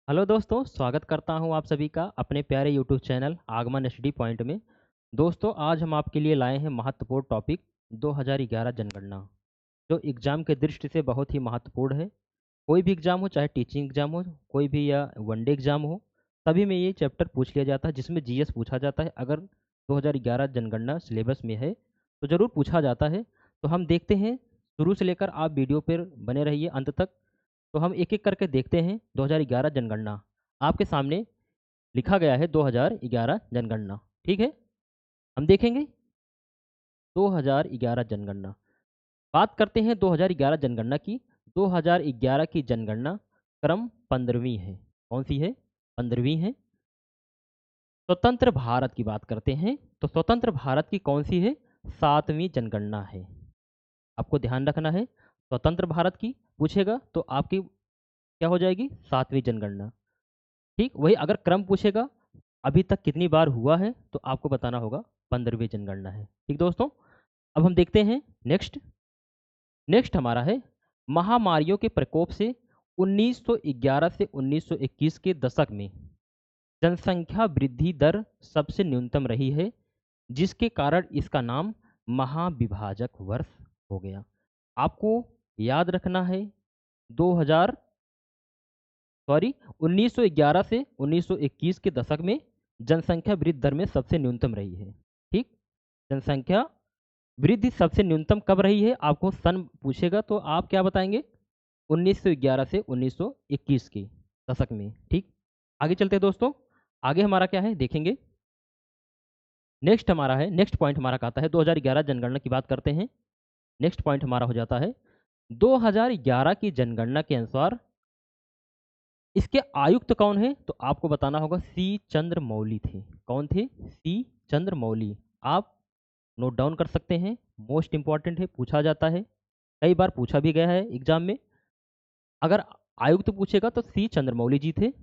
Hello दोस्तों, स्वागत करता हूं आप सभी का अपने प्यारे यूट्यूब चैनल आगमन स्टडी पॉइंट में। दोस्तों, आज हम आपके लिए लाए हैं महत्वपूर्ण टॉपिक 2011 जनगणना, जो एग्ज़ाम के दृष्टि से बहुत ही महत्वपूर्ण है। कोई भी एग्ज़ाम हो, चाहे टीचिंग एग्ज़ाम हो, कोई भी या वनडे एग्ज़ाम हो, सभी में ये चैप्टर पूछ लिया जाता है, जिसमें जीएस पूछा जाता है। अगर 2011 जनगणना सिलेबस में है तो ज़रूर पूछा जाता है। तो हम देखते हैं, शुरू से लेकर आप वीडियो पर बने रहिए अंत तक। तो हम एक एक करके देखते हैं 2011 जनगणना। आपके सामने लिखा गया है 2011 जनगणना, ठीक है। हम देखेंगे 2011 जनगणना। बात करते हैं 2011 जनगणना की। 2011 की जनगणना क्रम 15वीं है। कौन सी है? 15वीं है। स्वतंत्र भारत की बात करते हैं तो स्वतंत्र भारत की कौन सी है? 7वीं जनगणना है। आपको ध्यान रखना है, स्वतंत्र भारत की पूछेगा तो आपकी क्या हो जाएगी? 7वीं जनगणना। ठीक वही अगर क्रम पूछेगा अभी तक कितनी बार हुआ है तो आपको बताना होगा 15वीं जनगणना है। ठीक दोस्तों, अब हम देखते हैं नेक्स्ट। नेक्स्ट हमारा है महामारियों के प्रकोप से 1911 से 1921 के दशक में जनसंख्या वृद्धि दर सबसे न्यूनतम रही है, जिसके कारण इसका नाम महाविभाजक वर्ष हो गया। आपको याद रखना है 2000 सॉरी 1911 से 1921 के दशक में जनसंख्या वृद्धि दर में सबसे न्यूनतम रही है। ठीक, जनसंख्या वृद्धि सबसे न्यूनतम कब रही है? आपको सन पूछेगा तो आप क्या बताएंगे? 1911 से 1921 के दशक में। ठीक, आगे चलते हैं दोस्तों। आगे हमारा क्या है देखेंगे। नेक्स्ट हमारा है, नेक्स्ट पॉइंट हमारा कहता है 2011 जनगणना की बात करते हैं। नेक्स्ट पॉइंट हमारा हो जाता है 2011 की जनगणना के अनुसार इसके आयुक्त कौन है? तो आपको बताना होगा सी चंद्रमौली थे। कौन थे? सी चंद्रमौली। आप नोट डाउन कर सकते हैं, मोस्ट इंपॉर्टेंट है, पूछा जाता है, कई बार पूछा भी गया है एग्जाम में। अगर आयुक्त पूछेगा तो सी चंद्रमौली जी थे।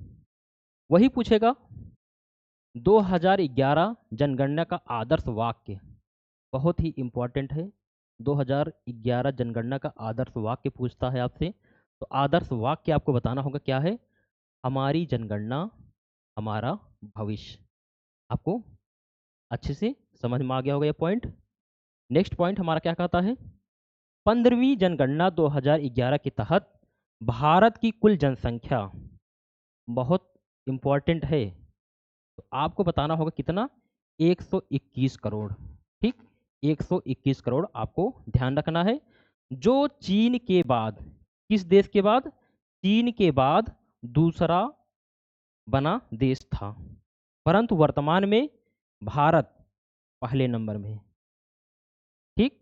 वही पूछेगा 2011 जनगणना का आदर्श वाक्य, बहुत ही इंपॉर्टेंट है। 2011 जनगणना का आदर्श वाक्य पूछता है आपसे, तो आदर्श वाक्य आपको बताना होगा क्या है? हमारी जनगणना हमारा भविष्य। आपको अच्छे से समझ में आ गया होगा ये पॉइंट। नेक्स्ट पॉइंट हमारा क्या कहता है? 15वीं जनगणना 2011 के तहत भारत की कुल जनसंख्या, बहुत इंपॉर्टेंट है, तो आपको बताना होगा कितना? 121 करोड़। ठीक, 121 करोड़ आपको ध्यान रखना है। जो चीन के बाद, किस देश के बाद? चीन के बाद दूसरा बना देश था, परंतु वर्तमान में भारत पहले नंबर में है। ठीक,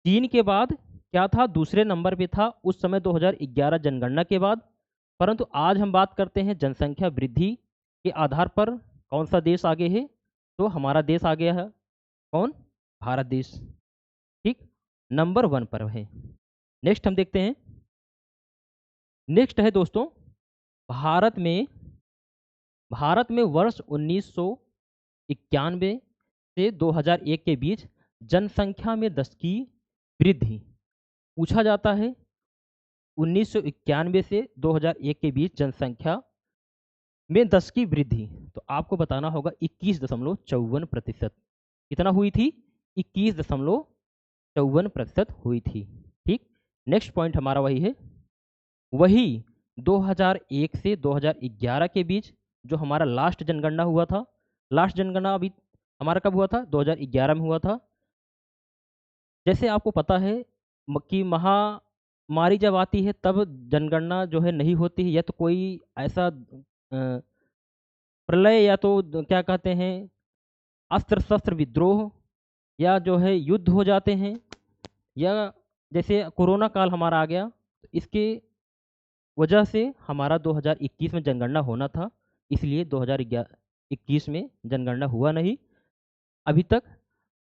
चीन के बाद क्या था? दूसरे नंबर पे था उस समय 2011 जनगणना के बाद। परंतु आज हम बात करते हैं जनसंख्या वृद्धि के आधार पर कौन सा देश आगे है? तो हमारा देश आ गया है। कौन? भारत देश। ठीक, नंबर 1 पर है। नेक्स्ट हम देखते हैं। नेक्स्ट है दोस्तों, भारत में वर्ष 1991 से 2001 के बीच जनसंख्या में 10 की वृद्धि पूछा जाता है। 1991 से 2001 के बीच जनसंख्या में 10 की वृद्धि, तो आपको बताना होगा 21.54%। कितना हुई थी? 21.54% हुई थी। ठीक, नेक्स्ट पॉइंट हमारा वही है। वही 2001 से 2011 के बीच जो हमारा लास्ट जनगणना हुआ था, लास्ट जनगणना अभी हमारा कब हुआ था? 2011 में हुआ था। जैसे आपको पता है कि महामारी जब आती है तब जनगणना जो है नहीं होती है, या तो कोई ऐसा प्रलय, या तो क्या कहते हैं, अस्त्र शस्त्र विद्रोह, या जो है युद्ध हो जाते हैं, या जैसे कोरोना काल हमारा आ गया, तो इसके वजह से हमारा 2021 में जनगणना होना था, इसलिए 2021 में जनगणना हुआ नहीं अभी तक।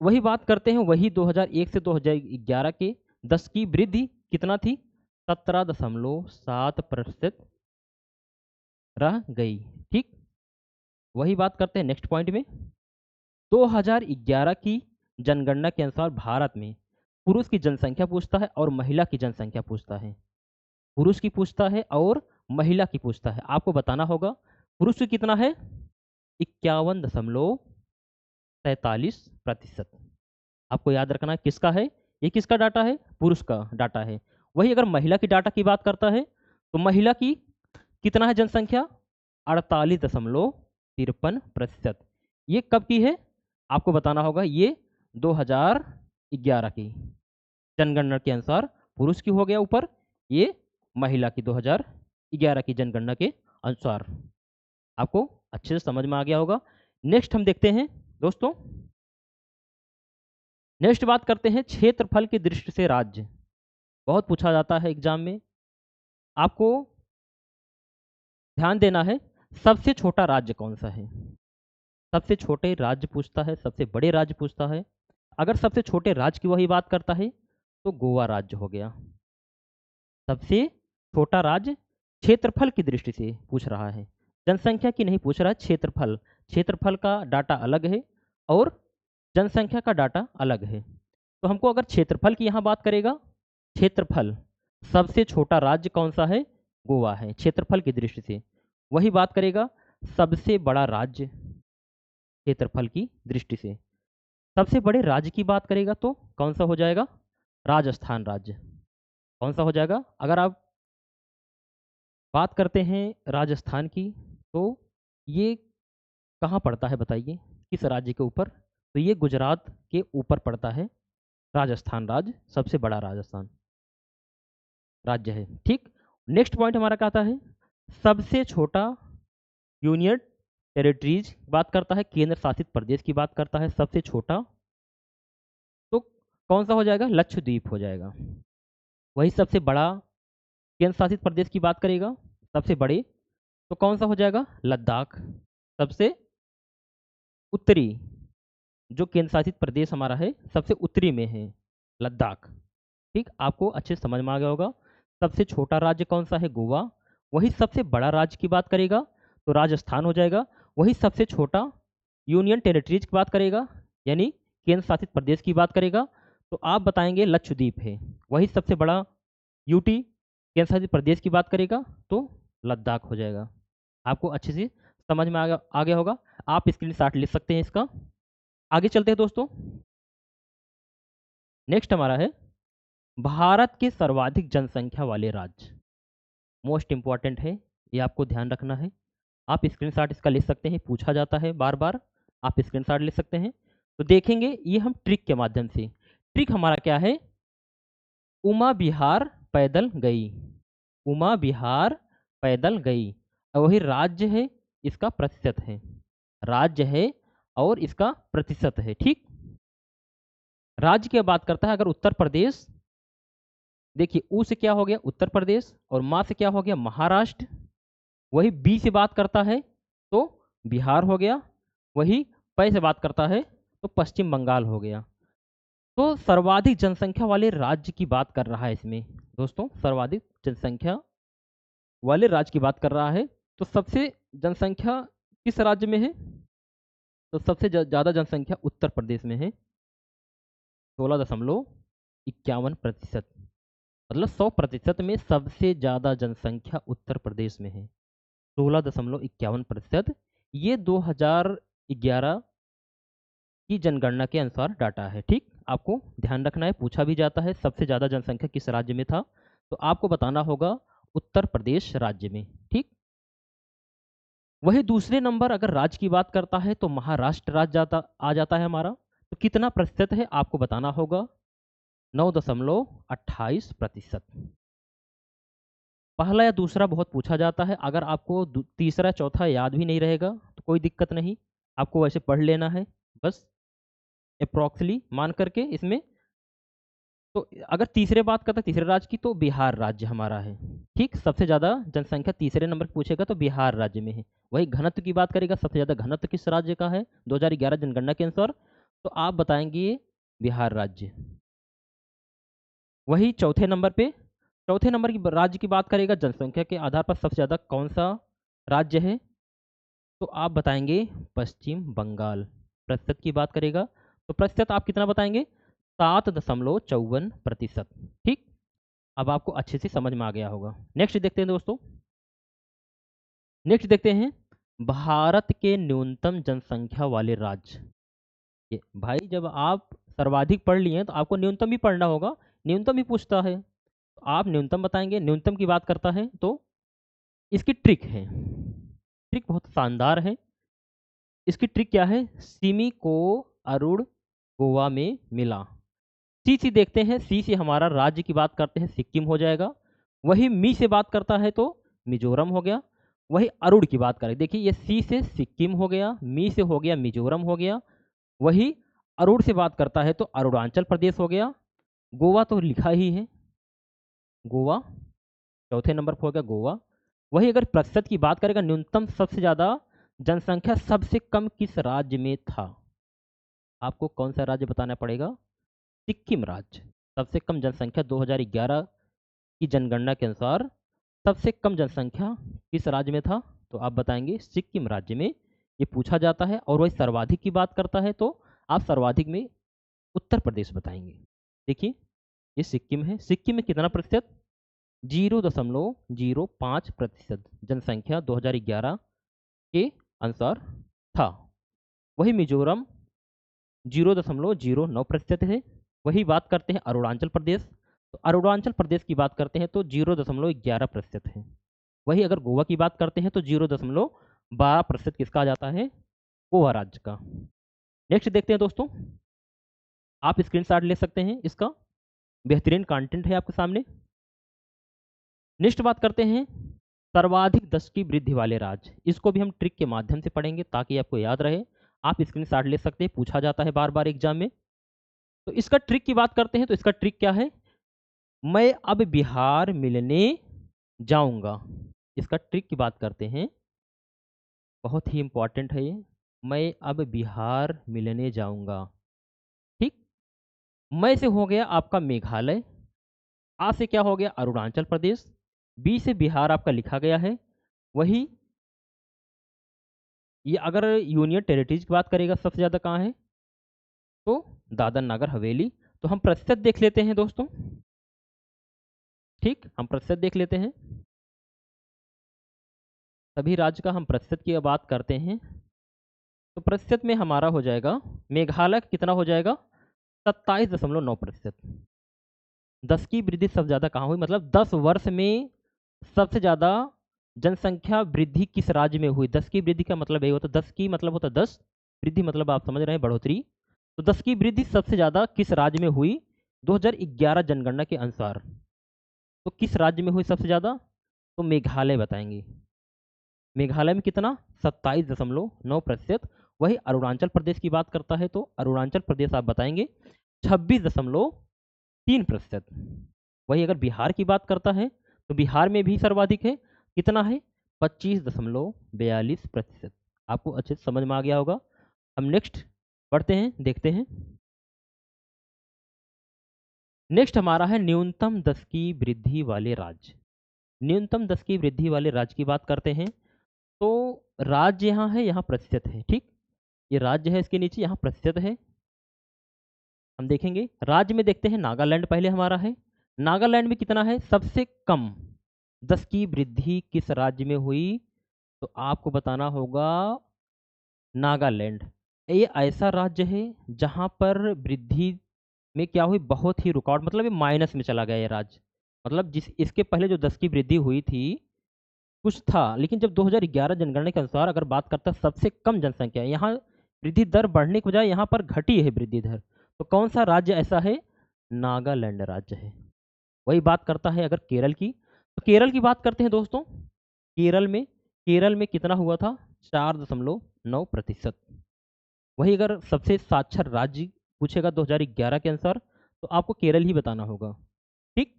वही बात करते हैं, वही 2001 से 2011 के 10 की वृद्धि कितना थी? 17.7% रह गई। ठीक, वही बात करते हैं नेक्स्ट पॉइंट में। 2011 की जनगणना के अनुसार भारत में पुरुष की जनसंख्या पूछता है और महिला की जनसंख्या पूछता है। पुरुष की पूछता है और महिला की पूछता है, आपको बताना होगा पुरुष की कितना है, 51.43%। आपको याद रखना है किसका है, ये किसका डाटा है, पुरुष का डाटा है। वही अगर महिला की डाटा की बात करता है तो महिला की कितना है जनसंख्या, 48.53%। ये कब की है, आपको बताना होगा, ये 2011 की जनगणना के अनुसार पुरुष की हो गया ऊपर, ये महिला की 2011 की जनगणना के अनुसार। आपको अच्छे से समझ में आ गया होगा। नेक्स्ट हम देखते हैं दोस्तों, नेक्स्ट बात करते हैं क्षेत्रफल की दृष्टि से राज्य। बहुत पूछा जाता है एग्जाम में, आपको ध्यान देना है सबसे छोटा राज्य कौन सा है। सबसे छोटे राज्य पूछता है, सबसे बड़े राज्य पूछता है। अगर सबसे छोटे राज्य की वही बात करता है तो गोवा राज्य हो गया। सबसे छोटा राज्य क्षेत्रफल की दृष्टि से पूछ रहा है, जनसंख्या की नहीं पूछ रहा है, क्षेत्रफल। क्षेत्रफल का डाटा अलग है और जनसंख्या का डाटा अलग है। तो हमको अगर क्षेत्रफल की यहाँ बात करेगा, क्षेत्रफल सबसे छोटा राज्य कौन सा है, गोवा है क्षेत्रफल की दृष्टि से। वही बात करेगा सबसे बड़ा राज्य क्षेत्रफल की दृष्टि से। सबसे बड़े राज्य की बात करेगा तो कौन सा हो जाएगा, राजस्थान राज्य। कौन सा हो जाएगा, अगर आप बात करते हैं राजस्थान की तो ये कहाँ पड़ता है बताइए, किस राज्य के ऊपर, तो ये गुजरात के ऊपर पड़ता है। राजस्थान राज्य सबसे बड़ा राजस्थान राज्य है। ठीक, नेक्स्ट पॉइंट हमारा क्या आता है, सबसे छोटा यूनियन टेरिटरीज बात करता है, केंद्र शासित प्रदेश की बात करता है। सबसे छोटा तो कौन सा हो जाएगा, लक्षद्वीप हो जाएगा। वही सबसे बड़ा केंद्र शासित प्रदेश की बात करेगा, सबसे बड़े तो कौन सा हो जाएगा, लद्दाख। सबसे उत्तरी जो केंद्र शासित प्रदेश हमारा है सबसे उत्तरी में है लद्दाख। ठीक, आपको अच्छे से समझ में आ गया होगा। सबसे छोटा राज्य कौन सा है, गोवा। वही सबसे बड़ा राज्य की बात करेगा तो राजस्थान हो जाएगा। वही सबसे छोटा यूनियन टेरिटरीज की बात करेगा यानी केंद्र शासित प्रदेश की बात करेगा तो आप बताएंगे लक्षद्वीप है। वही सबसे बड़ा यूटी केंद्र शासित प्रदेश की बात करेगा तो लद्दाख हो जाएगा। आपको अच्छे से समझ में आ गया होगा। आप स्क्रीनशॉट लिख सकते हैं इसका। आगे चलते हैं दोस्तों, नेक्स्ट हमारा है भारत के सर्वाधिक जनसंख्या वाले राज्य। मोस्ट इंपॉर्टेंट है, ये आपको ध्यान रखना है। आप स्क्रीनशॉट इसका लिख सकते हैं, पूछा जाता है बार बार, आप स्क्रीनशॉट लिख सकते हैं। तो देखेंगे ये हम ट्रिक के माध्यम से। ट्रिक हमारा क्या है, उमा बिहार पैदल गई। उमा बिहार पैदल गई, और वही राज्य है, इसका प्रतिशत है। राज्य है और इसका प्रतिशत है। ठीक, राज्य की बात करता है, अगर उत्तर प्रदेश, देखिए ऊ से क्या हो गया उत्तर प्रदेश और माँ से क्या हो गया महाराष्ट्र। वही बी से बात करता है तो बिहार हो गया। वही पै से बात करता है तो पश्चिम बंगाल हो गया। तो सर्वाधिक जनसंख्या वाले राज्य की बात कर रहा है इसमें दोस्तों, सर्वाधिक जनसंख्या वाले राज्य की बात कर रहा है। तो सबसे जनसंख्या किस राज्य में है, तो सबसे ज़्यादा जनसंख्या उत्तर प्रदेश में है, 16.51%। मतलब 100% में सबसे ज़्यादा जनसंख्या उत्तर प्रदेश में है, 16.51%। ये 2011 की जनगणना के अनुसार डाटा है। ठीक, आपको ध्यान रखना है, पूछा भी जाता है सबसे ज़्यादा जनसंख्या किस राज्य में था, तो आपको बताना होगा उत्तर प्रदेश राज्य में। ठीक, वही दूसरे नंबर अगर राज्य की बात करता है तो महाराष्ट्र राज्य आ जाता है हमारा। तो कितना प्रतिशत है आपको बताना होगा, 9.28%। पहला या दूसरा बहुत पूछा जाता है, अगर आपको तीसरा चौथा याद भी नहीं रहेगा तो कोई दिक्कत नहीं, आपको वैसे पढ़ लेना है बस अप्रॉक्सली मान करके इसमें। तो अगर तीसरे बात करता है तीसरे राज्य की तो बिहार राज्य हमारा है। ठीक, सबसे ज़्यादा जनसंख्या तीसरे नंबर पर पूछेगा तो बिहार राज्य में है। वही घनत्व की बात करेगा, सबसे ज़्यादा घनत्व किस राज्य का है 2011 जनगणना के अनुसार, तो आप बताएंगे बिहार राज्य। वही चौथे नंबर की राज्य की बात करेगा, जनसंख्या के आधार पर सबसे ज़्यादा कौन सा राज्य है, तो आप बताएंगे पश्चिम बंगाल। प्रतिशत की बात करेगा तो प्रतिशत आप कितना बताएंगे, 7.54%। ठीक, अब आपको अच्छे से समझ में आ गया होगा। नेक्स्ट देखते हैं दोस्तों, नेक्स्ट देखते हैं भारत के न्यूनतम जनसंख्या वाले राज्य। भाई जब आप सर्वाधिक पढ़ लिए हैं तो आपको न्यूनतम भी पढ़ना होगा, न्यूनतम भी पूछता है तो आप न्यूनतम बताएंगे। न्यूनतम की बात करता है तो इसकी ट्रिक है, ट्रिक बहुत शानदार है। इसकी ट्रिक क्या है? सिमी को अरुण गोवा में मिला। सी से देखते हैं, सी से हमारा राज्य की बात करते हैं सिक्किम हो जाएगा। वही मी से बात करता है तो मिजोरम हो गया। वही अरुण की बात करें, देखिए ये सी से सिक्किम हो गया, मी से हो गया मिजोरम हो गया। वही अरुण से बात करता है तो अरुणाचल प्रदेश हो गया। गोवा तो लिखा ही है, गोवा चौथे नंबर पर हो गया गोवा। वही अगर प्रतिशत की बात करेगा, न्यूनतम सबसे ज़्यादा जनसंख्या सबसे कम किस राज्य में था? आपको कौन सा राज्य बताना पड़ेगा? सिक्किम राज्य। सबसे कम जनसंख्या 2011 की जनगणना के अनुसार सबसे कम जनसंख्या किस राज्य में था? तो आप बताएंगे सिक्किम राज्य में। ये पूछा जाता है। और वही सर्वाधिक की बात करता है तो आप सर्वाधिक में उत्तर प्रदेश बताएंगे। देखिए ये सिक्किम है। सिक्किम में कितना प्रतिशत? 0.05% जनसंख्या 2011 के अनुसार था। वही मिजोरम 0.09% है। वही बात करते हैं अरुणाचल प्रदेश, तो अरुणाचल प्रदेश की बात करते हैं तो 0.11% है। वही अगर गोवा की बात करते हैं तो 0.12% किसका आ जाता है? गोवा राज्य का। नेक्स्ट देखते हैं दोस्तों, आप स्क्रीनशॉट ले सकते हैं, इसका बेहतरीन कंटेंट है आपके सामने। नेक्स्ट बात करते हैं सर्वाधिक 10 की वृद्धि वाले राज्य। इसको भी हम ट्रिक के माध्यम से पढ़ेंगे ताकि आपको याद रहे। आप स्क्रीनशॉट ले सकते हैं, पूछा जाता है बार बार एग्जाम में। तो इसका ट्रिक की बात करते हैं तो इसका ट्रिक क्या है? मैं अब बिहार मिलने जाऊंगा। इसका ट्रिक की बात करते हैं, बहुत ही इंपॉर्टेंट है ये। मैं अब बिहार मिलने जाऊंगा। ठीक। मैं से हो गया आपका मेघालय, आ से क्या हो गया? अरुणाचल प्रदेश, बी से बिहार आपका लिखा गया है। वही ये अगर यूनियन टेरिटरीज की बात करेगा सबसे ज़्यादा कहाँ है? तो दादर नगर हवेली। तो हम प्रतिशत देख लेते हैं दोस्तों। ठीक, हम प्रतिशत देख लेते हैं। सभी राज्य का हम प्रतिशत की बात करते हैं तो प्रतिशत में हमारा हो जाएगा मेघालय कितना हो जाएगा? 27.9%। 10 की वृद्धि सबसे ज़्यादा कहाँ हुई? मतलब 10 वर्ष में सबसे ज़्यादा जनसंख्या वृद्धि किस राज्य में हुई? 10 की वृद्धि का मतलब यही होता है, 10 की मतलब होता है 10, वृद्धि मतलब आप समझ रहे हैं बढ़ोतरी। तो 10 की वृद्धि सबसे ज़्यादा किस राज्य में हुई 2011 जनगणना के अनुसार? तो किस राज्य में हुई सबसे ज़्यादा? तो मेघालय बताएंगे। मेघालय में कितना? 27.9%। वही अरुणाचल प्रदेश की बात करता है तो अरुणाचल प्रदेश आप बताएंगे 26.3%। वही अगर बिहार की बात करता है तो बिहार में भी सर्वाधिक है, कितना है? 25.42%। आपको अच्छे से समझ में आ गया होगा। हम नेक्स्ट पढ़ते हैं, देखते हैं। नेक्स्ट हमारा है न्यूनतम 10 की वृद्धि वाले राज्य। न्यूनतम 10 की वृद्धि वाले राज्य की बात करते हैं तो राज्य यहाँ है, यहाँ प्रतिशत है। ठीक, ये राज्य है, इसके नीचे यहाँ प्रतिशत है। हम देखेंगे राज्य में, देखते हैं नागालैंड पहले हमारा है। नागालैंड में कितना है? सबसे कम 10 की वृद्धि किस राज्य में हुई? तो आपको बताना होगा नागालैंड। ये ऐसा राज्य है जहाँ पर वृद्धि में क्या हुई? बहुत ही रिकॉर्ड, मतलब ये माइनस में चला गया ये राज्य। मतलब जिस इसके पहले जो 10 की वृद्धि हुई थी कुछ था, लेकिन जब 2011 जनगणना के अनुसार अगर बात करता है सबसे कम जनसंख्या, यहाँ वृद्धि दर बढ़ने के बजाय यहाँ पर घटी है वृद्धि दर। तो कौन सा राज्य ऐसा है? नागालैंड राज्य है। वही बात करता है अगर केरल की, तो केरल की बात करते हैं दोस्तों। केरल में कितना हुआ था? 4.9%। वही अगर सबसे साक्षर राज्य पूछेगा 2011 के अनुसार तो आपको केरल ही बताना होगा। ठीक,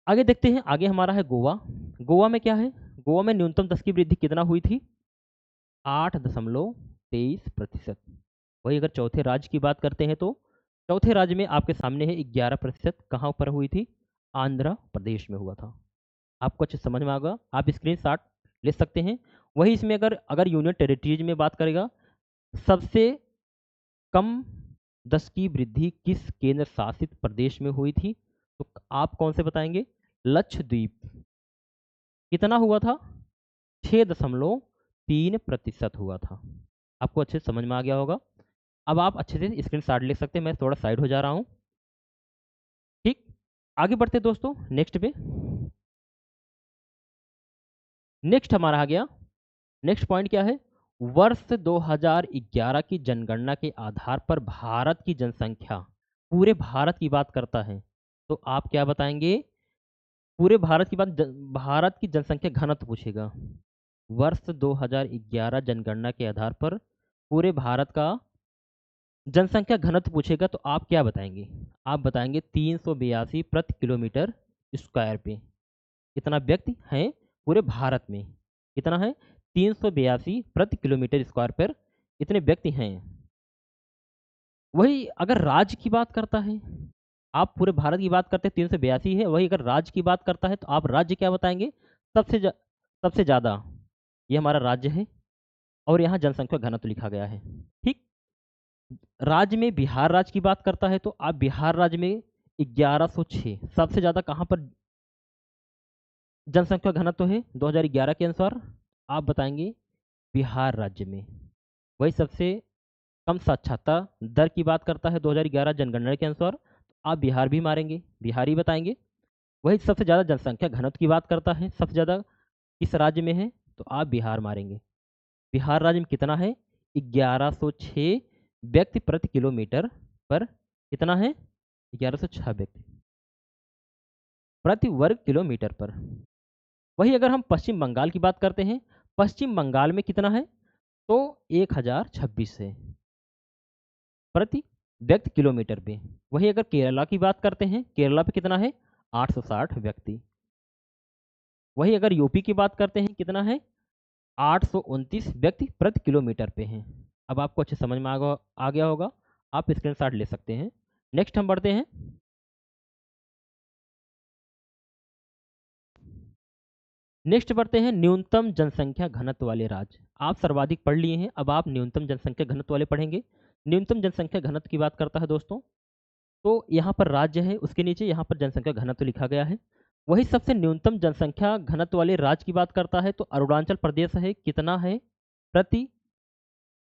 आगे देखते हैं। आगे हमारा है गोवा। गोवा में क्या है? गोवा में न्यूनतम 10 की वृद्धि कितना हुई थी? 8.23%। वही अगर चौथे राज्य की बात करते हैं तो चौथे राज्य में आपके सामने है 11%। कहाँ पर हुई थी? आंध्र प्रदेश में हुआ था। आपको अच्छे समझ में आएगा, आप स्क्रीनशॉट ले सकते हैं। वही इसमें अगर अगर यूनियन टेरिटरीज में बात करेगा, सबसे कम 10 की वृद्धि किस केंद्र शासित प्रदेश में हुई थी? तो आप कौन से बताएंगे? लक्षद्वीप। कितना हुआ था? 6.3% हुआ था। आपको अच्छे से समझ में आ गया होगा। अब आप अच्छे से स्क्रीनशॉट ले सकते हैं। मैं थोड़ा साइड हो जा रहा हूँ। ठीक, आगे बढ़ते दोस्तों नेक्स्ट पे। नेक्स्ट हमारा आ गया, नेक्स्ट पॉइंट क्या है? वर्ष 2011 की जनगणना के आधार पर भारत की जनसंख्या, पूरे भारत की बात करता है, तो आप क्या बताएंगे? पूरे भारत की बात, भारत की जनसंख्या घनत्व पूछेगा। वर्ष 2011 जनगणना के आधार पर पूरे भारत का जनसंख्या घनत्व पूछेगा, तो आप क्या बताएंगे? आप बताएंगे 382 प्रति किलोमीटर स्क्वायर पे। कितना व्यक्ति हैं पूरे भारत में? कितना है? 382 प्रति किलोमीटर स्क्वायर पर इतने व्यक्ति हैं। वही अगर राज्य की बात करता है, आप पूरे भारत की बात करते हैं 382 है, वही अगर राज्य की बात करता है तो आप राज्य क्या बताएंगे? सबसे ज़्यादा ये हमारा राज्य है और यहाँ जनसंख्या घनत्व लिखा गया है। ठीक, राज्य में बिहार राज्य की बात करता है तो आप बिहार राज्य में 1106 सबसे ज़्यादा कहाँ पर जनसंख्या घनत्व है 2011 के अनुसार? आप बताएंगे बिहार राज्य में। वही सबसे कम साक्षरता दर की बात करता है 2011 जनगणना के अनुसार, तो आप बिहार भी मारेंगे, बिहार ही बताएंगे। वही सबसे ज़्यादा जनसंख्या घनत्व की बात करता है, सबसे ज़्यादा किस राज्य में है, तो आप बिहार मारेंगे। बिहार राज्य में कितना है? 1106 व्यक्ति प्रति किलोमीटर पर। कितना है? 1106 व्यक्ति प्रति वर्ग किलोमीटर पर। वही अगर हम पश्चिम बंगाल की बात करते हैं, पश्चिम बंगाल में कितना है? तो 1026 है प्रति व्यक्ति किलोमीटर पे। वही अगर केरला की बात करते हैं, केरला पे कितना है? 860 व्यक्ति। वही अगर यूपी की बात करते हैं, कितना है? 829 व्यक्ति प्रति किलोमीटर पे हैं। अब आपको अच्छे समझ में आ गया होगा, आप स्क्रीनशॉट ले सकते हैं। नेक्स्ट हम बढ़ते हैं। नेक्स्ट बढ़ते हैं न्यूनतम जनसंख्या घनत्व वाले राज्य। आप सर्वाधिक पढ़ लिए हैं, अब आप न्यूनतम जनसंख्या घनत्व वाले पढ़ेंगे। न्यूनतम जनसंख्या घनत्व की बात करता है दोस्तों, तो यहाँ पर राज्य है, उसके नीचे यहाँ पर जनसंख्या घनत्व लिखा गया है। वही सबसे न्यूनतम जनसंख्या घनत्व वाले राज्य की बात करता है तो अरुणाचल प्रदेश है। कितना है प्रति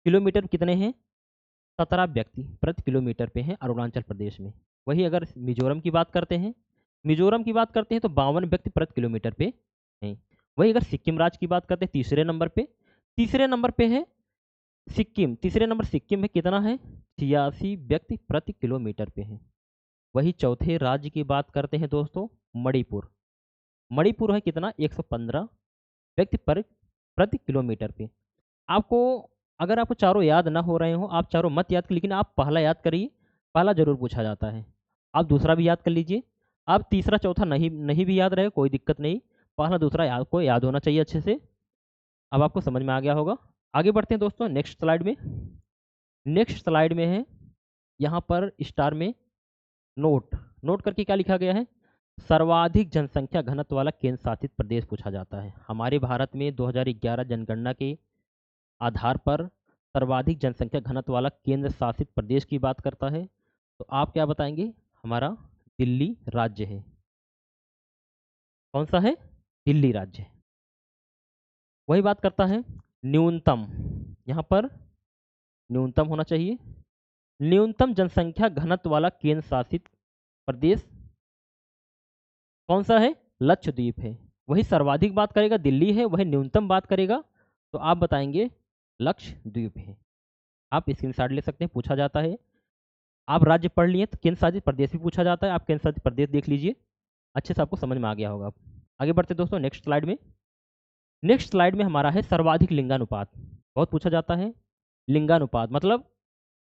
किलोमीटर? कितने हैं? 17 व्यक्ति प्रति किलोमीटर पे हैं अरुणाचल प्रदेश में। वही अगर मिजोरम की बात करते हैं, मिजोरम की बात करते हैं तो 52 व्यक्ति प्रति किलोमीटर पे हैं। वही अगर सिक्किम राज्य की बात करते हैं तीसरे नंबर पे, तीसरे नंबर पे है सिक्किम, तीसरे नंबर सिक्किम में कितना है? 86 व्यक्ति प्रति किलोमीटर पे है। वही चौथे राज्य की बात करते हैं दोस्तों, मणिपुर। मणिपुर है कितना? 115 व्यक्ति पर प्रति किलोमीटर पे। आपको अगर आपको चारों याद ना हो रहे हो, आप चारों मत याद कर, लेकिन आप पहला याद करिए, पहला जरूर पूछा जाता है। आप दूसरा भी याद कर लीजिए। आप तीसरा चौथा नहीं नहीं भी याद रहे कोई दिक्कत नहीं, पहला दूसरा आपको याद होना चाहिए अच्छे से। अब आपको समझ में आ गया होगा। आगे बढ़ते हैं दोस्तों नेक्स्ट स्लाइड में। नेक्स्ट स्लाइड में है यहाँ पर स्टार में नोट नोट करके क्या लिखा गया है? सर्वाधिक जनसंख्या घनत्व वाला केंद्र शासित प्रदेश पूछा जाता है। हमारे भारत में 2011 जनगणना के आधार पर सर्वाधिक जनसंख्या घनत्व वाला केंद्र शासित प्रदेश की बात करता है, तो आप क्या बताएंगे? हमारा दिल्ली राज्य है। कौन सा है? दिल्ली राज्य। वही बात करता है न्यूनतम, यहाँ पर न्यूनतम होना चाहिए। न्यूनतम जनसंख्या घनत्व वाला केंद्र शासित प्रदेश कौन सा है? लक्षद्वीप है। वही सर्वाधिक बात करेगा दिल्ली है, वही न्यूनतम बात करेगा तो आप बताएंगे लक्षद्वीप है। आप स्क्रीनशॉट ले सकते हैं, पूछा जाता है। आप राज्य पढ़ लिए तो केंद्र शासित प्रदेश भी पूछा जाता है, आप केंद्र शासित प्रदेश देख लीजिए, अच्छे से आपको समझ में आ गया होगा। आगे बढ़ते दोस्तों नेक्स्ट स्लाइड में। नेक्स्ट स्लाइड में हमारा है सर्वाधिक लिंगानुपात। बहुत पूछा जाता है लिंगानुपात, मतलब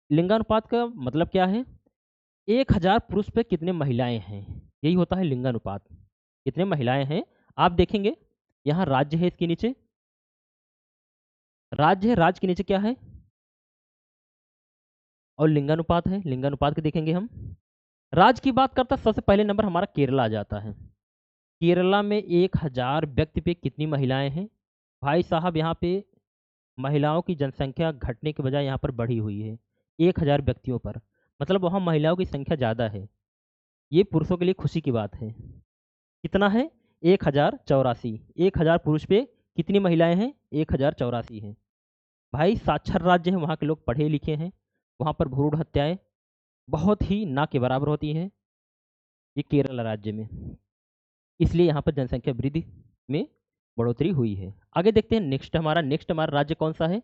लिंगानुपात का मतलब क्या है? 1000 पुरुष पे कितने महिलाएं हैं, यही होता है लिंगानुपात। कितने महिलाएं हैं आप देखेंगे, यहाँ राज्य है, इसके नीचे राज्य है, राज्य के नीचे क्या है? और लिंगानुपात है, लिंगानुपात के देखेंगे हम। राज्य की बात करता सबसे पहले नंबर हमारा केरला आ जाता है। केरला में 1000 व्यक्ति पे कितनी महिलाएं हैं? भाई साहब यहाँ पे महिलाओं की जनसंख्या घटने के बजाय यहाँ पर बढ़ी हुई है 1000 व्यक्तियों पर, मतलब वहाँ महिलाओं की संख्या ज़्यादा है। ये पुरुषों के लिए खुशी की बात है। कितना है? 1084। 1000 पुरुष पे कितनी महिलाएं हैं? 1084 हैं। भाई साक्षर राज्य है, वहाँ के लोग पढ़े लिखे हैं, वहाँ पर भ्रूण हत्याएं बहुत ही ना के बराबर होती हैं, ये केरल राज्य में, इसलिए यहाँ पर जनसंख्या वृद्धि में बढ़ोतरी हुई है। आगे देखते हैं नेक्स्ट हमारा राज्य कौन सा है?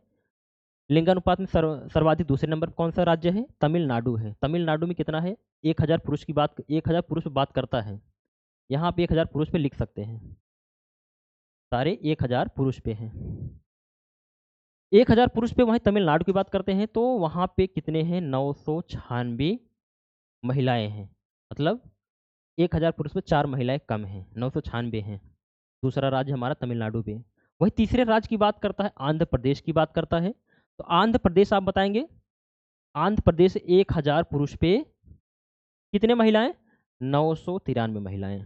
लिंगानुपात में सर्वाधिक दूसरे नंबर पर कौन सा राज्य है? तमिलनाडु है। तमिलनाडु में कितना है? 1000 पुरुष पे बात करता है। यहाँ पे 1000 पुरुष पे लिख सकते हैं, सारे 1000 पुरुष पे हैं। 1000 पुरुष पे वहीं तमिलनाडु की बात करते हैं तो वहाँ पे कितने हैं? 996 महिलाएं हैं। मतलब 1000 पुरुष पे 4 महिलाएं कम हैं, 996 हैं। दूसरा राज्य हमारा तमिलनाडु पे। वही तीसरे राज्य की बात करता है, आंध्र प्रदेश की बात करता है। तो आंध्र प्रदेश आप बताएंगे, आंध्र प्रदेश 1000 पुरुष पे कितने महिलाएं? 993 महिलाएं।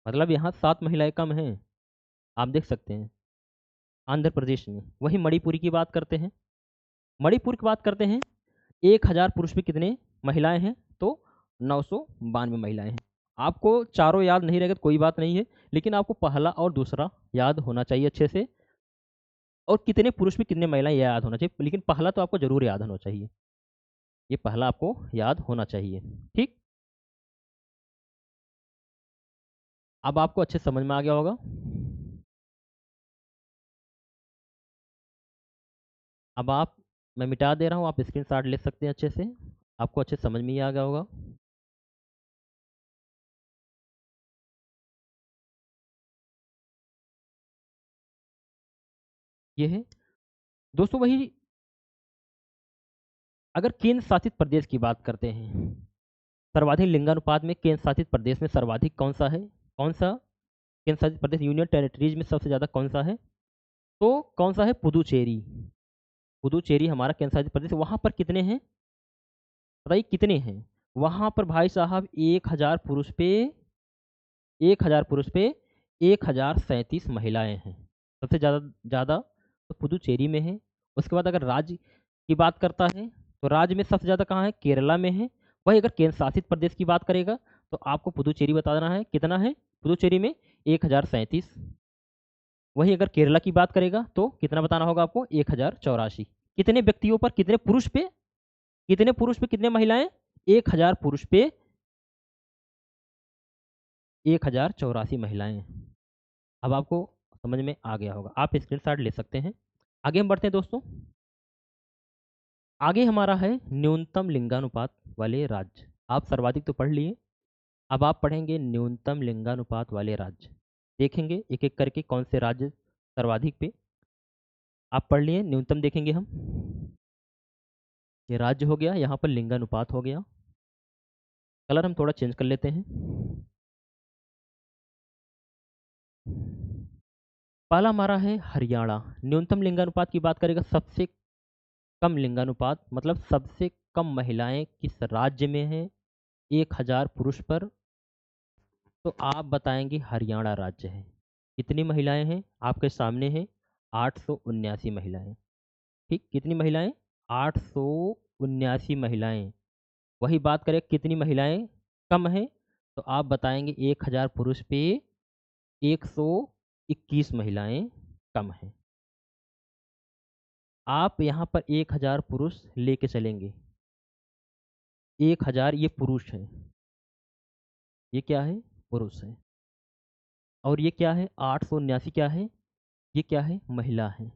मतलब यहाँ 7 महिलाएं कम हैं, आप देख सकते हैं आंध्र प्रदेश में। वही मणिपुरी की बात करते हैं, मणिपुर की बात करते हैं, 1000 पुरुष पे कितने महिलाएं हैं? तो 992 महिलाएं हैं। आपको चारों याद नहीं रहेगा तो कोई बात नहीं है, लेकिन आपको पहला और दूसरा याद होना चाहिए अच्छे से, और कितने पुरुष में कितने महिलाएं याद होना चाहिए, लेकिन पहला तो आपको जरूर याद होना चाहिए, ये पहला आपको याद होना चाहिए। ठीक, अब आपको अच्छे समझ में आ गया होगा। अब आप, मैं मिटा दे रहा हूँ, आप स्क्रीनशॉट ले सकते हैं अच्छे से, आपको अच्छे समझ में ही आ गया होगा। ये है दोस्तों, वही अगर केंद्र शासित प्रदेश की बात करते हैं, सर्वाधिक लिंगानुपात में केंद्र शासित प्रदेश में सर्वाधिक कौन सा है? कौन सा केंद्र शासित प्रदेश, यूनियन टेरिटरीज में सबसे ज़्यादा कौन सा है? तो कौन सा है? पुदुचेरी। पुदुचेरी हमारा केंद्र शासित प्रदेश। वहाँ पर कितने हैं बताइए, कितने हैं? वहाँ पर भाई साहब 1000 पुरुष पे 1037 महिलाएं हैं। सबसे ज़्यादा तो पुदुचेरी में है। उसके बाद अगर राज्य की बात करता है तो राज्य में सबसे ज़्यादा कहाँ है? केरला में है। वही अगर केंद्र शासित प्रदेश की बात करेगा तो आपको पुदुचेरी बता देना है, कितना है पुदुचेरी में? 1037। वही अगर केरला की बात करेगा तो कितना बताना होगा आपको? 1084। कितने व्यक्तियों पर, कितने पुरुष पे, कितने पुरुष पे कितने महिलाएं? 1000 पुरुष पे 1084 महिलाएं। अब आपको समझ में आ गया होगा, आप स्क्रीनशॉट ले सकते हैं। आगे हम बढ़ते हैं दोस्तों। आगे हमारा है न्यूनतम लिंगानुपात वाले राज्य। आप सर्वाधिक तो पढ़ लिए, अब आप पढ़ेंगे न्यूनतम लिंगानुपात वाले राज्य। देखेंगे एक एक करके कौन से राज्य सर्वाधिक पे। आप पढ़ लिए, न्यूनतम देखेंगे हम। ये राज्य हो गया, यहाँ पर लिंगानुपात हो गया। कलर हम थोड़ा चेंज कर लेते हैं। पहला हमारा है हरियाणा। न्यूनतम लिंगानुपात की बात करेगा, सबसे कम लिंगानुपात, मतलब सबसे कम महिलाएं किस राज्य में हैं 1000 पुरुष पर? तो आप बताएंगे हरियाणा राज्य है। कितनी महिलाएं हैं? आपके सामने है 879 महिलाएं। ठीक, कितनी महिलाएं? 879 महिलाएं। वही बात करें कितनी महिलाएं कम हैं, तो आप बताएंगे 1000 पुरुष पे 121 महिलाएं कम हैं। आप यहाँ पर 1000 पुरुष लेके चलेंगे, 1000 ये पुरुष है, ये क्या है? पुरुष है। और ये क्या है? 879 क्या है? ये क्या है? महिला है।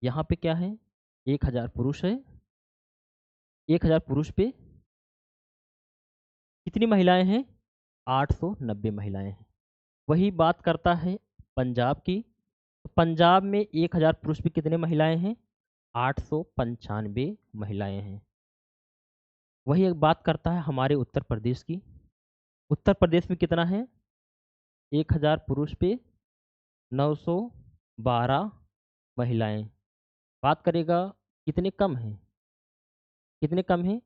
यहाँ पे क्या है? 1000 पुरुष है, 1000 पुरुष पे कितनी महिलाएं हैं? 890 महिलाएं हैं। वही बात करता है पंजाब की, तो पंजाब में 1000 पुरुष पे कितने महिलाएं हैं? 895 महिलाएं हैं। वही एक बात करता है हमारे उत्तर प्रदेश की। उत्तर प्रदेश में कितना है? 1000 पुरुष पे 912 महिलाएं। बात करेगा कितने कम हैं, कितने कम हैं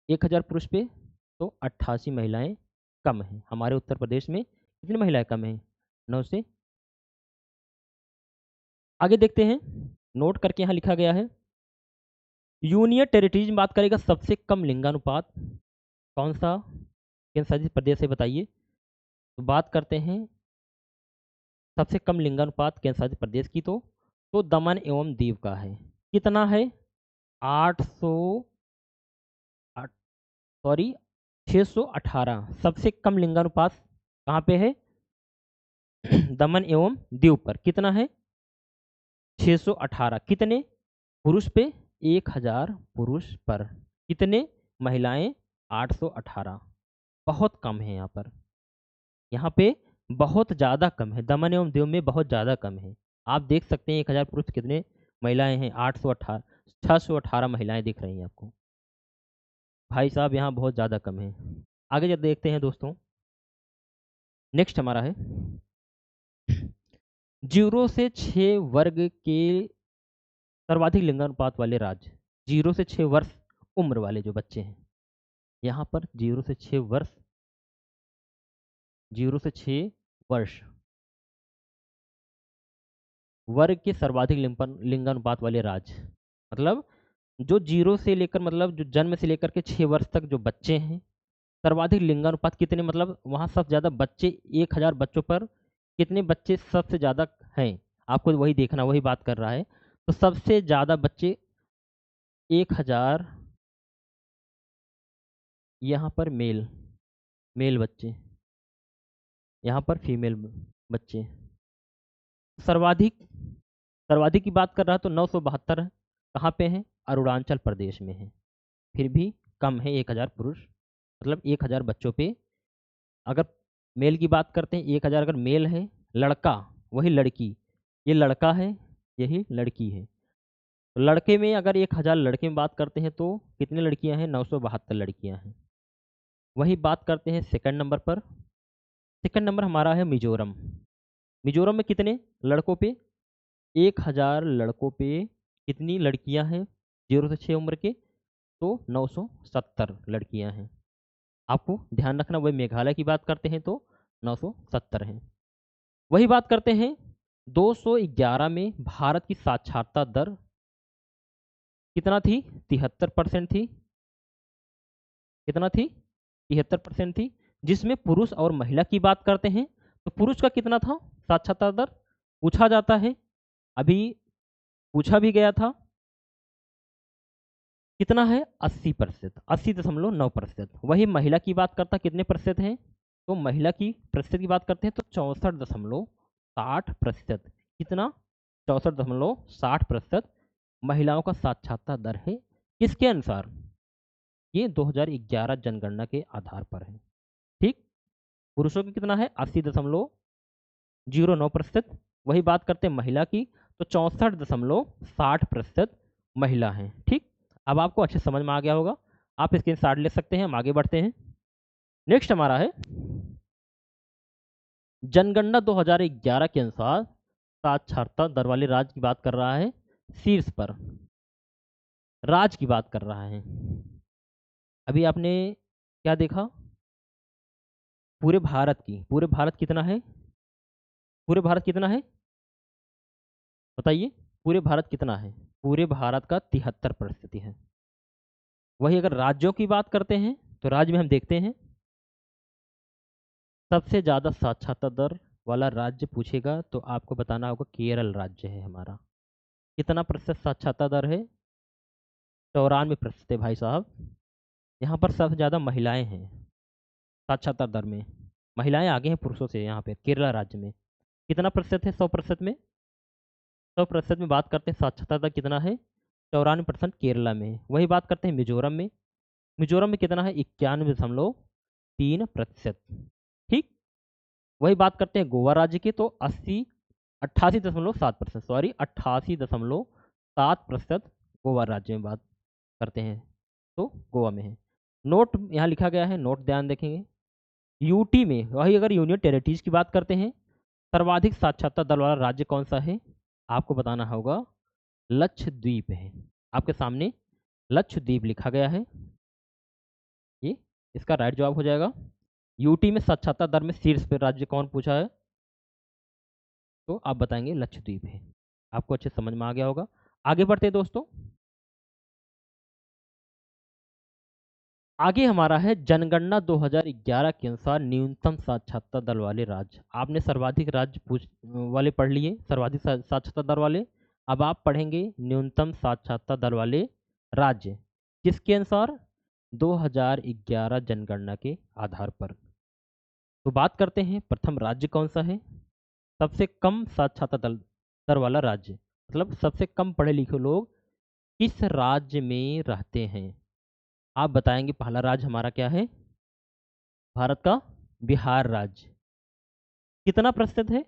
1000 पुरुष पे? तो 88 महिलाएं कम हैं। हमारे उत्तर प्रदेश में कितनी महिलाएं कम हैं? 9 से। आगे देखते हैं, नोट करके यहाँ लिखा गया है। यूनियन टेरिटरीज में बात करेगा, सबसे कम लिंगानुपात कौन सा केंद्र शासित प्रदेश है बताइए? तो बात करते हैं सबसे कम लिंगानुपात केंद्र शासित प्रदेश की, तो दमन एवं दीव का है। कितना है? 800, सॉरी 618। सबसे कम लिंगानुपात कहाँ पे है? दमन एवं दीव पर। कितना है? 618। कितने पुरुष पे? 1000 पुरुष पर। कितने महिलाएं? 818। बहुत कम है यहाँ पर। यहाँ पे बहुत ज़्यादा कम है, दमन एवं दीव में बहुत ज़्यादा कम है। आप देख सकते हैं 1000 पुरुष कितने महिलाएं हैं? 818, 618 महिलाएं दिख रही हैं आपको। भाई साहब यहाँ बहुत ज़्यादा कम है। आगे जब देखते हैं दोस्तों, नेक्स्ट हमारा है 0 से 6 वर्ग के सर्वाधिक लिंगानुपात वाले राज्य। 0 से 6 वर्ष उम्र वाले जो बच्चे हैं, यहाँ पर 0 से 6 वर्ष, 0 से 6 वर्ष वर्ग के सर्वाधिक लिंगानुपात वाले राज्य, मतलब जो 0 से लेकर, मतलब जो जन्म से लेकर के 6 वर्ष तक जो बच्चे हैं, सर्वाधिक लिंगानुपात कितने, मतलब वहाँ सबसे ज़्यादा बच्चे 1000 बच्चों पर कितने बच्चे सबसे ज़्यादा हैं, आपको वही देखना, वही बात कर रहा है। तो सबसे ज़्यादा बच्चे 1000, यहाँ पर मेल मेल बच्चे, यहाँ पर फीमेल बच्चे। सर्वाधिक सर्वाधिक की बात कर रहा तो 972 कहाँ पे है? अरुणाचल प्रदेश में है। फिर भी कम है 1000 पुरुष, मतलब 1000 बच्चों पे। अगर मेल की बात करते हैं, 1000 अगर मेल है, लड़का वही लड़की, ये लड़का है, यही लड़की है। तो लड़के में अगर 1000 लड़के में बात करते हैं तो कितनी लड़कियां हैं? 972 लड़कियां हैं। वही बात करते हैं सेकंड नंबर पर। सेकंड नंबर हमारा है मिजोरम। मिजोरम में कितने लड़कों पे? 1000 लड़कों पे कितनी लड़कियां हैं 0 से 6 उम्र के? तो 970 लड़कियां हैं। आपको ध्यान रखना, वही मेघालय की बात करते हैं तो 970 हैं। वही बात करते हैं 211 में भारत की साक्षरता दर कितना थी? 73% थी। कितना थी? 73% थी। जिसमें पुरुष और महिला की बात करते हैं तो पुरुष का कितना था साक्षरता दर? पूछा जाता है, अभी पूछा भी गया था। कितना है? 80%, 80.9%। वही महिला की बात करता कितने प्रतिशत है? तो महिला की प्रतिशत की बात करते हैं तो 64.60%। कितना? 64.60% महिलाओं का साक्षरता दर है। किसके अनुसार? ये 2011 जनगणना के आधार पर है। ठीक। पुरुषों की कितना है? 80.09%। वही बात करते हैं महिला की तो 64.60% महिला हैं। ठीक। अब आपको अच्छे समझ में आ गया होगा, आप स्क्रीन शॉट ले सकते हैं। हम आगे बढ़ते हैं। नेक्स्ट हमारा है जनगणना 2011 के अनुसार साक्षरता दर वाले राज्य की बात कर रहा है। शीर्ष पर राज्य की बात कर रहा है। अभी आपने क्या देखा? पूरे भारत कितना है? पूरे भारत कितना है बताइए? पूरे भारत कितना है? पूरे भारत का 73% है। वही अगर राज्यों की बात करते हैं तो राज्य में हम देखते हैं सबसे ज़्यादा साक्षरता दर वाला राज्य पूछेगा तो आपको बताना होगा केरल राज्य है हमारा। कितना प्रतिशत साक्षरता दर है? 94% है भाई साहब। यहाँ पर सबसे ज़्यादा महिलाएं हैं साक्षरता दर में। महिलाएं आगे हैं पुरुषों से यहाँ पे केरला राज्य में। कितना प्रतिशत है 100% में? 100% में बात करते हैं साक्षरता दर कितना है? 94% केरला में है। वही बात करते हैं मिजोरम में। मिजोरम में कितना है? 91.3%। ठीक। वही बात करते हैं गोवा राज्य की तो 88.7%, सॉरी 88.7% गोवा राज्य में बात करते हैं तो गोवा में है। नोट यहाँ लिखा गया है, नोट ध्यान देखेंगे। यूटी में, वही अगर यूनियन टेरिटरीज की बात करते हैं, सर्वाधिक साक्षरता दर वाला राज्य कौन सा है? आपको बताना होगा लक्षद्वीप है। आपके सामने लक्षद्वीप लिखा गया है, ये इसका राइट जवाब हो जाएगा। यूटी में साक्षरता दर में शीर्ष पे राज्य कौन पूछा है तो आप बताएंगे लक्षद्वीप है। आपको अच्छे समझ में आ गया होगा। आगे बढ़ते हैं दोस्तों। आगे हमारा है जनगणना 2011 के अनुसार न्यूनतम साक्षरता दर वाले राज्य। आपने सर्वाधिक राज्य वाले पढ़ लिए, सर्वाधिक साक्षरता दर वाले। अब आप पढ़ेंगे न्यूनतम साक्षरता दर वाले राज्य, किसके अनुसार? 2011 जनगणना के आधार पर। तो बात करते हैं प्रथम राज्य कौन सा है। सबसे कम साक्षरता दर वाला राज्य, मतलब सबसे कम पढ़े लिखे लोग किस राज्य में रहते हैं। आप बताएंगे पहला राज्य हमारा क्या है? भारत का बिहार राज्य। कितना प्रतिशत है?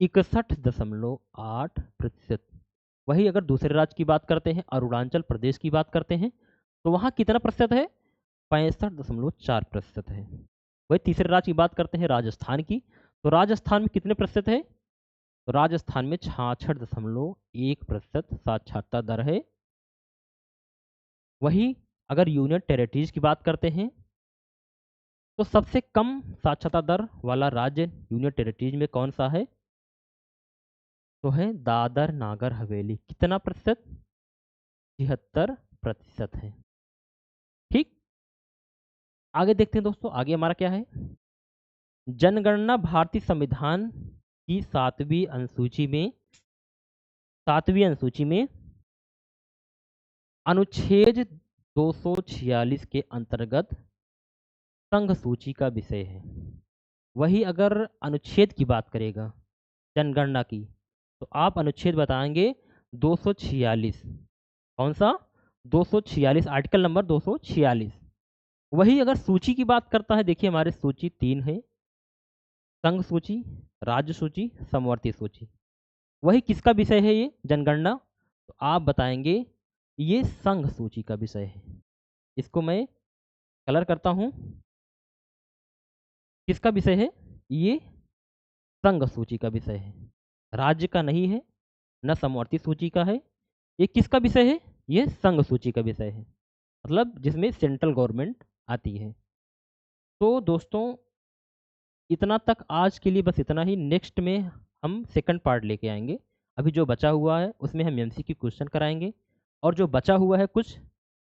61.8%। वही अगर दूसरे राज्य की बात करते हैं, अरुणाचल प्रदेश की बात करते हैं, तो वहाँ कितना प्रतिशत है? 65.4% है। वही तीसरे राज्य की बात करते हैं राजस्थान की, तो राजस्थान में कितने प्रतिशत है? तो राजस्थान में 66.1% साक्षरता दर है। वही अगर यूनियन टेरिटरीज की बात करते हैं, तो सबसे कम साक्षरता दर वाला राज्य यूनियन टेरिटरीज में कौन सा है? तो है दादर नागर हवेली। कितना प्रतिशत? 76% है। ठीक, आगे देखते हैं दोस्तों, आगे हमारा क्या है। जनगणना भारतीय संविधान की सातवीं अनुसूची में अनुच्छेद 246 के अंतर्गत संघ सूची का विषय है। वही अगर अनुच्छेद की बात करेगा जनगणना की, तो आप अनुच्छेद बताएंगे 246। कौन सा? 246, आर्टिकल नंबर 246। वही अगर सूची की बात करता है, देखिए हमारे सूची 3 है, संघ सूची, राज्य सूची, समवर्ती सूची। वही किसका विषय है ये जनगणना? तो आप बताएंगे ये संघ सूची का विषय है। इसको मैं कलर करता हूं, किसका विषय है ये? संघ सूची का विषय है, राज्य का नहीं है, न समवर्ती सूची का है। ये किसका विषय है? ये संघ सूची का विषय है, मतलब जिसमें सेंट्रल गवर्नमेंट आती है। तो दोस्तों इतना तक आज के लिए, बस इतना ही। नेक्स्ट में हम सेकंड पार्ट लेके आएंगे। अभी जो बचा हुआ है उसमें हम एमसीक्यू क्वेश्चन कराएंगे, और जो बचा हुआ है कुछ,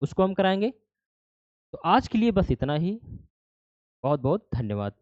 उसको हम कराएंगे। तो आज के लिए बस इतना ही। बहुत बहुत धन्यवाद।